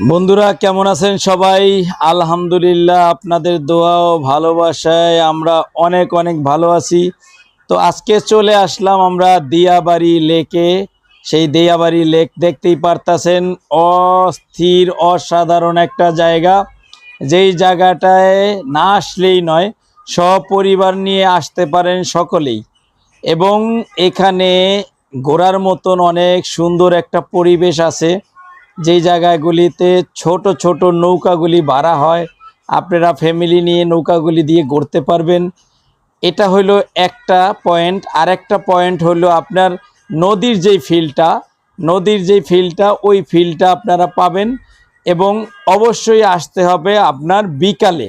বন্ধুরা কেমন আছেন সবাই? আলহামদুলিল্লাহ, আপনাদের দোয়া ও ভালোবাসায় আমরা অনেক অনেক ভালো আছি। তো আজকে চলে আসলাম আমরা দিয়াবাড়ি লেকে। সেই দিয়াবাড়ি লেক দেখতেই পারতাছেন, অস্থির অসাধারণ একটা জায়গা। যেই জায়গাটায় না আসলেই নয়, সপরিবার নিয়ে আসতে পারেন সকলেই। এবং এখানে ঘোরার মতন অনেক সুন্দর একটা পরিবেশ আছে। যেই জায়গাগুলিতে ছোট ছোট নৌকাগুলি ভাড়া হয়, আপনারা ফ্যামিলি নিয়ে নৌকাগুলি দিয়ে ঘুরতে পারবেন। এটা হলো একটা পয়েন্ট। আর একটা পয়েন্ট হলো আপনার নদীর যেই ফিলটা ওই ফিলটা আপনারা পাবেন। এবং অবশ্যই আসতে হবে আপনার বিকালে।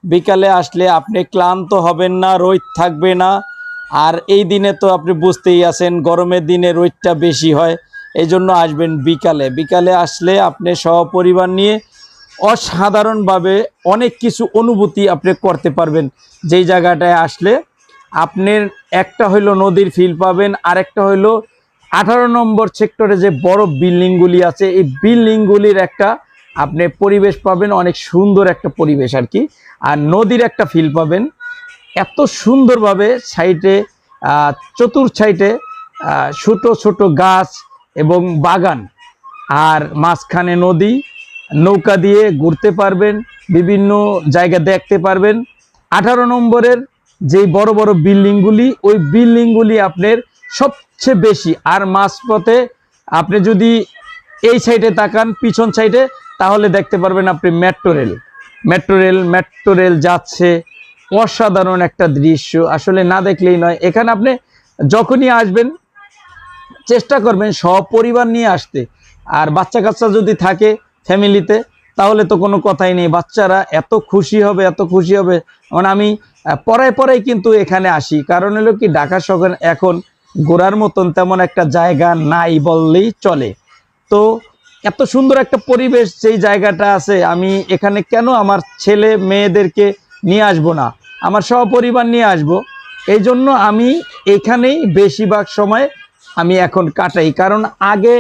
বিকালে আসলে আপনি ক্লান্ত হবেন না, রোদ থাকবে না। আর এই দিনে তো আপনি বুঝতেই আছেন, গরমের দিনে রোদটা বেশি হয়। এই জন্য আসবেন বিকালে। বিকালে আসলে আপনি সপরিবার নিয়ে অসাধারণভাবে অনেক কিছু অনুভূতি আপনি করতে পারবেন। যেই জায়গাটায় আসলে আপনার একটা হইলো নদীর ফিল পাবেন, আরেকটা হইলো 18 নম্বর সেক্টরে যে বড় বিল্ডিংগুলি আছে, এই বিল্ডিংগুলির একটা আপনি পরিবেশ পাবেন, অনেক সুন্দর একটা পরিবেশ আর কি। আর নদীর একটা ফিল পাবেন এত সুন্দরভাবে। সাইডে চতুর সাইডে ছোট ছোট গাছ এবং বাগান, আর মাঝখানে নদী। নৌকা দিয়ে ঘুরতে পারবেন, বিভিন্ন জায়গা দেখতে পারবেন। 18 নম্বরের যেই বড় বড় বিল্ডিংগুলি, ওই বিল্ডিংগুলি আপনার সবচেয়ে বেশি। আর মাঝপথে আপনি যদি এই সাইডে তাকান, পিছন সাইডে, তাহলে দেখতে পারবেন আপনি মেট্রো রেল যাচ্ছে। অসাধারণ একটা দৃশ্য, আসলে না দেখলেই নয়। এখানে আপনি যখনই আসবেন চেষ্টা করবেন সপরিবার নিয়ে আসতে। আর বাচ্চা কাচ্চা যদি থাকে ফ্যামিলিতে, তাহলে তো কোনো কথাই নেই, বাচ্চারা এত খুশি হবে, এত খুশি হবে। মানে আমি পরায় কিন্তু এখানে আসি, কারণ হলো কি, ঢাকা শহরে এখন ঘোরার মতন তেমন একটা জায়গা নাই বললেই চলে। তো এত সুন্দর একটা পরিবেশ যেই জায়গাটা আছে, আমি এখানে কেন আমার ছেলে মেয়েদেরকে নিয়ে আসব না, আমার সপরিবার নিয়ে আসব। এই জন্য আমি এখানেই বেশিরভাগ সময় আমি এখন কাটাই। কারণ আগে